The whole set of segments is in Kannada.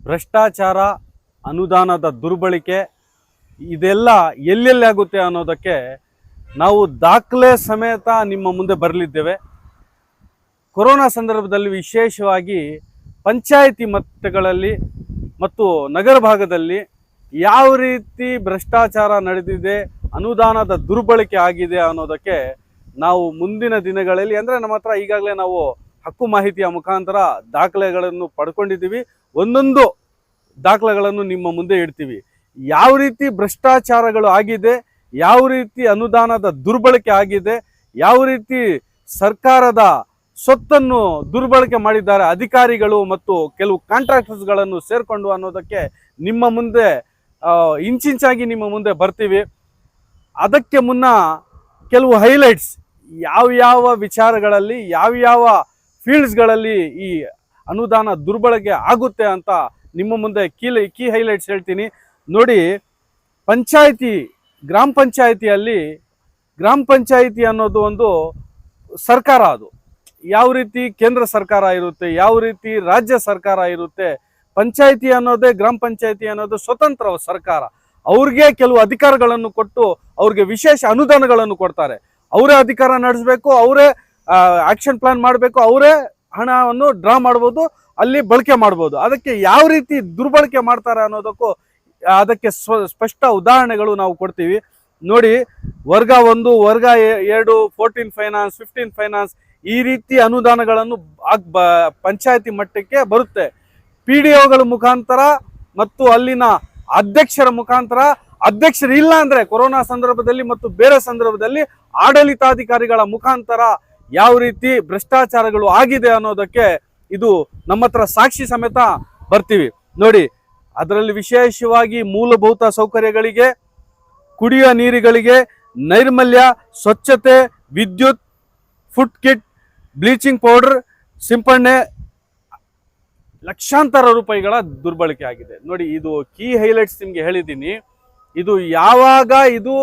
ಭ್ರಷ್ಟಾಚಾರ, ಅನುದಾನದ ದುರ್ಬಳಕೆ ಇದೆಲ್ಲ ಎಲ್ಲೆಲ್ಲಿ ಆಗುತ್ತೆ ಅನ್ನೋದಕ್ಕೆ ನಾವು ದಾಖಲೆ ಸಮೇತ ನಿಮ್ಮ ಮುಂದೆ ಬರಲಿದ್ದೇವೆ. ಕೊರೋನಾ ಸಂದರ್ಭದಲ್ಲಿ ವಿಶೇಷವಾಗಿ ಪಂಚಾಯಿತಿ ಮಟ್ಟಗಳಲ್ಲಿ ಮತ್ತು ನಗರ ಭಾಗದಲ್ಲಿ ಯಾವ ರೀತಿ ಭ್ರಷ್ಟಾಚಾರ ನಡೆದಿದೆ, ಅನುದಾನದ ದುರ್ಬಳಕೆ ಆಗಿದೆ ಅನ್ನೋದಕ್ಕೆ ನಾವು ಮುಂದಿನ ದಿನಗಳಲ್ಲಿ ಅಂದರೆ ನಮ್ಮ ಹತ್ರ ಈಗಾಗಲೇ ನಾವು ಹಕ್ಕು ಮಾಹಿತಿಯ ಮುಖಾಂತರ ದಾಖಲೆಗಳನ್ನು ಪಡ್ಕೊಂಡಿದ್ದೀವಿ. ಒಂದೊಂದು ದಾಖಲೆಗಳನ್ನು ನಿಮ್ಮ ಮುಂದೆ ಇಡ್ತೀವಿ. ಯಾವ ರೀತಿ ಭ್ರಷ್ಟಾಚಾರಗಳು ಆಗಿದೆ, ಯಾವ ರೀತಿ ಅನುದಾನದ ದುರ್ಬಳಕೆ ಆಗಿದೆ, ಯಾವ ರೀತಿ ಸರ್ಕಾರದ ಸೊತ್ತನ್ನು ದುರ್ಬಳಕೆ ಮಾಡಿದ್ದಾರೆ ಅಧಿಕಾರಿಗಳು ಮತ್ತು ಕೆಲವು ಕಾಂಟ್ರಾಕ್ಟರ್ಸ್ಗಳನ್ನು ಸೇರಿಕೊಂಡು ಅನ್ನೋದಕ್ಕೆ ನಿಮ್ಮ ಮುಂದೆ ಇಂಚಿಂಚಾಗಿ ನಿಮ್ಮ ಮುಂದೆ ಬರ್ತೀವಿ. ಅದಕ್ಕೆ ಮುನ್ನ ಕೆಲವು ಹೈಲೈಟ್ಸ್ ಯಾವ ವಿಚಾರಗಳಲ್ಲಿ ಯಾವ ಫೀಲ್ಡ್ಸ್ಗಳಲ್ಲಿ ಈ ಅನುದಾನ ದುರ್ಬಳಕೆ ಆಗುತ್ತೆ ಅಂತ ನಿಮ್ಮ ಮುಂದೆ ಕೀ ಹೈಲೈಟ್ಸ್ ಹೇಳ್ತೀನಿ ನೋಡಿ. ಗ್ರಾಮ ಪಂಚಾಯಿತಿ ಅನ್ನೋದು ಒಂದು ಸರ್ಕಾರ. ಅದು ಯಾವ ರೀತಿ ಕೇಂದ್ರ ಸರ್ಕಾರ ಇರುತ್ತೆ, ಯಾವ ರೀತಿ ರಾಜ್ಯ ಸರ್ಕಾರ ಇರುತ್ತೆ. ಗ್ರಾಮ ಪಂಚಾಯಿತಿ ಅನ್ನೋದು ಸ್ವತಂತ್ರ ಸರ್ಕಾರ. ಅವ್ರಿಗೆ ಕೆಲವು ಅಧಿಕಾರಗಳನ್ನು ಕೊಟ್ಟು ಅವ್ರಿಗೆ ವಿಶೇಷ ಅನುದಾನಗಳನ್ನು ಕೊಡ್ತಾರೆ. ಅವರೇ ಅಧಿಕಾರ ನಡೆಸಬೇಕು, ಅವರೇ ಆಕ್ಷನ್ ಪ್ಲಾನ್ ಮಾಡಬೇಕು, ಅವರೇ ಹಣವನ್ನು ಡ್ರಾ ಮಾಡ್ಬೋದು, ಅಲ್ಲಿ ಬಳಕೆ ಮಾಡ್ಬೋದು. ಅದಕ್ಕೆ ಯಾವ ರೀತಿ ದುರ್ಬಳಕೆ ಮಾಡ್ತಾರೆ ಅನ್ನೋದಕ್ಕೂ ಅದಕ್ಕೆ ಸ್ಪಷ್ಟ ಉದಾಹರಣೆಗಳು ನಾವು ಕೊಡ್ತೀವಿ ನೋಡಿ. ವರ್ಗ 1, ವರ್ಗ 2, 14 ಫೈನಾನ್ಸ್, 15 ಫೈನಾನ್ಸ್ ಈ ರೀತಿ ಅನುದಾನಗಳನ್ನು ಪಂಚಾಯತಿ ಮಟ್ಟಕ್ಕೆ ಬರುತ್ತೆ. PDOಗಳ ಮುಖಾಂತರ ಮತ್ತು ಅಲ್ಲಿನ ಅಧ್ಯಕ್ಷರ ಮುಖಾಂತರ. ಅಧ್ಯಕ್ಷರು ಇಲ್ಲ ಅಂದ್ರೆ ಕೊರೋನಾ ಸಂದರ್ಭದಲ್ಲಿ ಮತ್ತು ಬೇರೆ ಸಂದರ್ಭದಲ್ಲಿ ಆಡಳಿತಾಧಿಕಾರಿಗಳ ಮುಖಾಂತರ ಯಾವ ರೀತಿ ಭ್ರಷ್ಟಾಚಾರಗಳು ಆಗಿದೆ ಅನ್ನೋದಕ್ಕೆ ಇದು ನಮ್ಮ ಹತ್ರ ಸಾಕ್ಷಿ ಸಮೇತ ಬರ್ತೀವಿ ನೋಡಿ. ಅದರಲ್ಲಿ ವಿಶೇಷವಾಗಿ ಮೂಲಭೂತ ಸೌಕರ್ಯಗಳಿಗೆ, ಕುಡಿಯುವ ನೀರುಗಳಿಗೆ, ನೈರ್ಮಲ್ಯ, ಸ್ವಚ್ಛತೆ, ವಿದ್ಯುತ್, ಫುಡ್ ಕಿಟ್, ಬ್ಲೀಚಿಂಗ್ ಪೌಡರ್ ಸಿಂಪಡಣೆ ಲಕ್ಷಾಂತರ ರೂಪಾಯಿಗಳ ದುರ್ಬಳಕೆ ಆಗಿದೆ ನೋಡಿ. ಇದು ಕೀ ಹೈಲೈಟ್ಸ್ ನಿಮಗೆ ಹೇಳಿದ್ದೀನಿ. ಇದು ಯಾವಾಗ ಇದು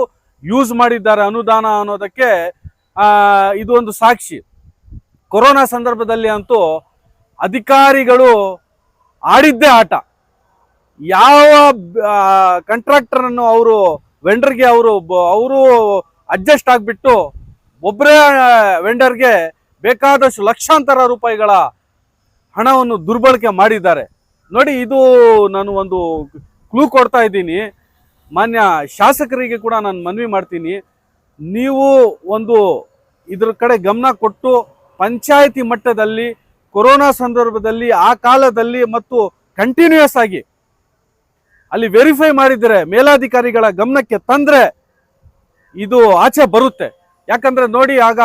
ಯೂಸ್ ಮಾಡಿದ್ದಾರೆ ಅನುದಾನ ಅನ್ನೋದಕ್ಕೆ ಇದು ಒಂದು ಸಾಕ್ಷಿ. ಕೊರೋನಾ ಸಂದರ್ಭದಲ್ಲಿ ಅಂತೂ ಅಧಿಕಾರಿಗಳು ಆಡಿದ್ದೇ ಆಟ. ಯಾವ ಕಾಂಟ್ರಾಕ್ಟರನ್ನು ಅವರು ವೆಂಡರ್ಗೆ ಅವರು ಅಡ್ಜಸ್ಟ್ ಆಗಿಬಿಟ್ಟು ಒಬ್ಬರೇ ವೆಂಡರ್ಗೆ ಬೇಕಾದಷ್ಟು ಲಕ್ಷಾಂತರ ರೂಪಾಯಿಗಳ ಹಣವನ್ನು ದುರ್ಬಳಕೆ ಮಾಡಿದ್ದಾರೆ ನೋಡಿ. ಇದು ನಾನು ಒಂದು ಕ್ಲೂ ಕೊಡ್ತಾ ಇದ್ದೀನಿ. ಮಾನ್ಯ ಶಾಸಕರಿಗೆ ಕೂಡ ನಾನು ಮನವಿ ಮಾಡ್ತೀನಿ, ನೀವು ಒಂದು ಇದ್ರ ಕಡೆ ಗಮನ ಕೊಟ್ಟು ಪಂಚಾಯಿತಿ ಮಟ್ಟದಲ್ಲಿ ಕೊರೋನಾ ಸಂದರ್ಭದಲ್ಲಿ ಆ ಕಾಲದಲ್ಲಿ ಮತ್ತು ಕಂಟಿನ್ಯೂಯಸ್ ಆಗಿ ಅಲ್ಲಿ ವೆರಿಫೈ ಮಾಡಿದರೆ, ಮೇಲಾಧಿಕಾರಿಗಳ ಗಮನಕ್ಕೆ ತಂದ್ರೆ ಇದು ಆಚೆ ಬರುತ್ತೆ. ಯಾಕಂದ್ರೆ ನೋಡಿ, ಆಗ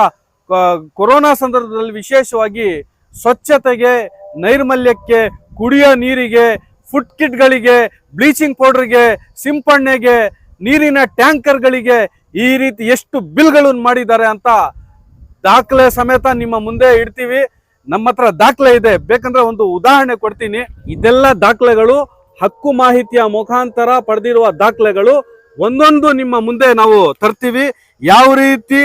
ಕೊರೋನಾ ಸಂದರ್ಭದಲ್ಲಿ ವಿಶೇಷವಾಗಿ ಸ್ವಚ್ಛತೆಗೆ, ನೈರ್ಮಲ್ಯಕ್ಕೆ, ಕುಡಿಯೋ ನೀರಿಗೆ, ಫುಡ್ ಕಿಟ್ಗಳಿಗೆ, ಬ್ಲೀಚಿಂಗ್ ಪೌಡರ್ಗೆ, ಸಿಂಪಡಣೆಗೆ, ನೀರಿನ ಟ್ಯಾಂಕರ್ಗಳಿಗೆ ಈ ರೀತಿ ಎಷ್ಟು ಬಿಲ್ಗಳನ್ನು ಮಾಡಿದ್ದಾರೆ ಅಂತ ದಾಖಲೆ ಸಮೇತ ನಿಮ್ಮ ಮುಂದೆ ಇಡ್ತೀವಿ. ನಮ್ಮ ಹತ್ರ ದಾಖಲೆ ಇದೆ, ಬೇಕಂದ್ರೆ ಒಂದು ಉದಾಹರಣೆ ಕೊಡ್ತೀನಿ. ಇದೆಲ್ಲ ದಾಖಲೆಗಳು ಹಕ್ಕು ಮಾಹಿತಿಯ ಮುಖಾಂತರ ಪಡೆದಿರುವ ದಾಖಲೆಗಳು. ಒಂದೊಂದು ನಿಮ್ಮ ಮುಂದೆ ನಾವು ತರ್ತೀವಿ, ಯಾವ ರೀತಿ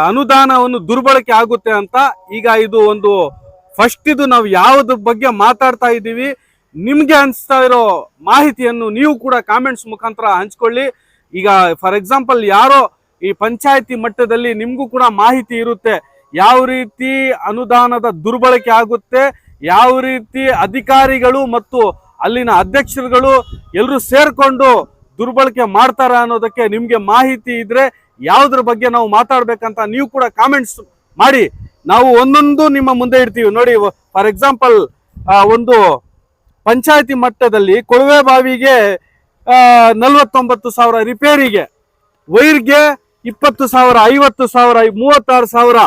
ಅನುದಾನವನ್ನು ದುರ್ಬಳಕೆ ಆಗುತ್ತೆ ಅಂತ. ಈಗ ಇದು ಒಂದು ಫಸ್ಟ್, ಇದು ನಾವು ಯಾವ್ದ್ರ ಬಗ್ಗೆ ಮಾತಾಡ್ತಾ ಇದ್ದೀವಿ, ನಿಮ್ಗೆ ಅನಿಸ್ತಾ ಇರೋ ಮಾಹಿತಿಯನ್ನು ನೀವು ಕೂಡ ಕಾಮೆಂಟ್ಸ್ ಮುಖಾಂತರ ಹಂಚ್ಕೊಳ್ಳಿ. ಈಗ ಫಾರ್ ಎಕ್ಸಾಂಪಲ್ ಯಾರೋ ಈ ಪಂಚಾಯತಿ ಮಟ್ಟದಲ್ಲಿ ನಿಮ್ಗೂ ಕೂಡ ಮಾಹಿತಿ ಇರುತ್ತೆ, ಯಾವ ರೀತಿ ಅನುದಾನದ ದುರ್ಬಳಕೆ ಆಗುತ್ತೆ, ಯಾವ ರೀತಿ ಅಧಿಕಾರಿಗಳು ಮತ್ತು ಅಲ್ಲಿನ ಅಧ್ಯಕ್ಷರುಗಳು ಎಲ್ಲರೂ ಸೇರ್ಕೊಂಡು ದುರ್ಬಳಕೆ ಮಾಡ್ತಾರೆ ಅನ್ನೋದಕ್ಕೆ ನಿಮ್ಗೆ ಮಾಹಿತಿ ಇದ್ರೆ ಯಾವುದ್ರ ಬಗ್ಗೆ ನಾವು ಮಾತಾಡ್ಬೇಕಂತ ನೀವು ಕೂಡ ಕಾಮೆಂಟ್ಸ್ ಮಾಡಿ. ನಾವು ಒಂದೊಂದು ನಿಮ್ಮ ಮುಂದೆ ಇಡ್ತೀವಿ ನೋಡಿ. ಫಾರ್ ಎಕ್ಸಾಂಪಲ್ ಒಂದು ಪಂಚಾಯತಿ ಮಟ್ಟದಲ್ಲಿ ಕೊಳವೆ ಬಾವಿಗೆ 49,000 ರಿಪೇರಿಗೆ, ವೈರ್ಗೆ 20,000, 50,000, 36,000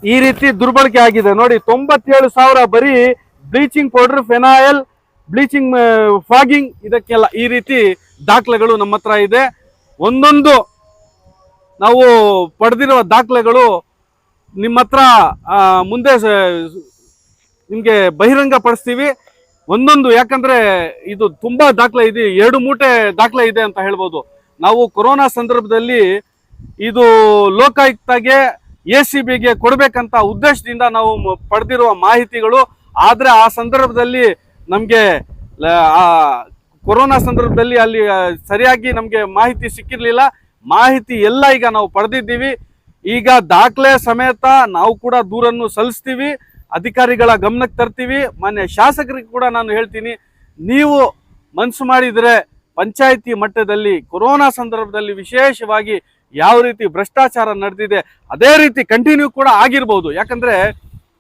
ಈ ರೀತಿ ದುರ್ಬಳಕೆ ಆಗಿದೆ ನೋಡಿ. 97,000 ಬರೀ ಬ್ಲೀಚಿಂಗ್ ಪೌಡರ್, ಫೆನಾಯಲ್, ಬ್ಲೀಚಿಂಗ್ ಫಾಗಿಂಗ್ ಇದಕ್ಕೆಲ್ಲ ಈ ರೀತಿ ದಾಖಲೆಗಳು ನಮ್ಮ ಹತ್ರ ಇದೆ. ಒಂದೊಂದು ನಾವು ಪಡೆದಿರುವ ದಾಖಲೆಗಳು ನಿಮ್ಮ ಹತ್ರ ಮುಂದೆ ನಿಮಗೆ ಬಹಿರಂಗ ಪಡಿಸ್ತೀವಿ ಒಂದೊಂದು. ಯಾಕಂದ್ರೆ ಇದು ತುಂಬಾ ದಾಖಲೆ ಇದೆ, 2 ಮೂಟೆ ದಾಖಲೆ ಇದೆ ಅಂತ ಹೇಳ್ಬೋದು. ನಾವು ಕೊರೋನಾ ಸಂದರ್ಭದಲ್ಲಿ ಇದು ಲೋಕಾಯುಕ್ತಗೆ, ACBಗೆ ಕೊಡಬೇಕಂತ ಉದ್ದೇಶದಿಂದ ನಾವು ಪಡೆದಿರುವ ಮಾಹಿತಿಗಳು. ಆದ್ರೆ ಆ ಸಂದರ್ಭದಲ್ಲಿ ನಮಗೆ ಕೊರೋನಾ ಸಂದರ್ಭದಲ್ಲಿ ಅಲ್ಲಿ ಸರಿಯಾಗಿ ನಮಗೆ ಮಾಹಿತಿ ಸಿಕ್ಕಿರ್ಲಿಲ್ಲ. ಮಾಹಿತಿ ಎಲ್ಲ ಈಗ ನಾವು ಪಡೆದಿದ್ದೀವಿ. ಈಗ ದಾಖಲೆ ಸಮೇತ ನಾವು ಕೂಡ ದೂರನ್ನು ಸಲ್ಲಿಸ್ತೀವಿ, ಅಧಿಕಾರಿಗಳ ಗಮನಕ್ಕೆ ತರ್ತೀವಿ. ಮಾನ್ಯ ಶಾಸಕರಿಗೆ ಕೂಡ ನಾನು ಹೇಳ್ತೀನಿ, ನೀವು ಮನಸ್ಸು ಮಾಡಿದರೆ ಪಂಚಾಯಿತಿ ಮಟ್ಟದಲ್ಲಿ ಕೊರೋನಾ ಸಂದರ್ಭದಲ್ಲಿ ವಿಶೇಷವಾಗಿ ಯಾವ ರೀತಿ ಭ್ರಷ್ಟಾಚಾರ ನಡೆದಿದೆ ಅದೇ ರೀತಿ ಕಂಟಿನ್ಯೂ ಕೂಡ ಆಗಿರ್ಬೋದು. ಯಾಕಂದ್ರೆ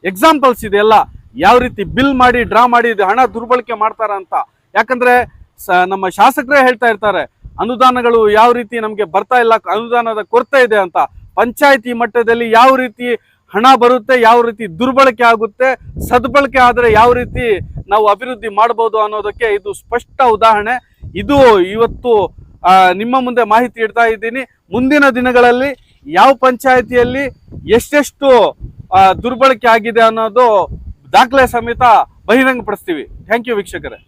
ಎಕ್ಸಾಂಪಲ್ಸ್ ಇದೆಲ್ಲ, ಯಾವ ರೀತಿ ಬಿಲ್ ಮಾಡಿ ಡ್ರಾ ಮಾಡಿ ಹಣ ದುರ್ಬಳಕೆ ಮಾಡ್ತಾರ ಅಂತ. ಯಾಕಂದ್ರೆ ನಮ್ಮ ಶಾಸಕರೇ ಹೇಳ್ತಾ ಇರ್ತಾರೆ, ಅನುದಾನಗಳು ಯಾವ ರೀತಿ ನಮಗೆ ಬರ್ತಾ ಇಲ್ಲ, ಅನುದಾನದ ಕೊರತೆ ಇದೆ ಅಂತ. ಪಂಚಾಯಿತಿ ಮಟ್ಟದಲ್ಲಿ ಯಾವ ರೀತಿ ಹಣ ಬರುತ್ತೆ, ಯಾವ ರೀತಿ ದುರ್ಬಳಕೆ ಆಗುತ್ತೆ, ಸದ್ಬಳಕೆ ಆದರೆ ಯಾವ ರೀತಿ ನಾವು ಅಭಿವೃದ್ಧಿ ಮಾಡಬಹುದು ಅನ್ನೋದಕ್ಕೆ ಇದು ಸ್ಪಷ್ಟ ಉದಾಹರಣೆ. ಇದು ಇವತ್ತು ನಿಮ್ಮ ಮುಂದೆ ಮಾಹಿತಿ ಇಡ್ತಾ ಇದ್ದೀನಿ. ಮುಂದಿನ ದಿನಗಳಲ್ಲಿ ಯಾವ ಪಂಚಾಯಿತಿಯಲ್ಲಿ ಎಷ್ಟೆಷ್ಟು ದುರ್ಬಳಕೆ ಆಗಿದೆ ಅನ್ನೋದು ದಾಖಲೆ ಸಮೇತ ಬಹಿರಂಗಪಡಿಸ್ತೀವಿ. ಥ್ಯಾಂಕ್ ಯು ವೀಕ್ಷಕರೇ.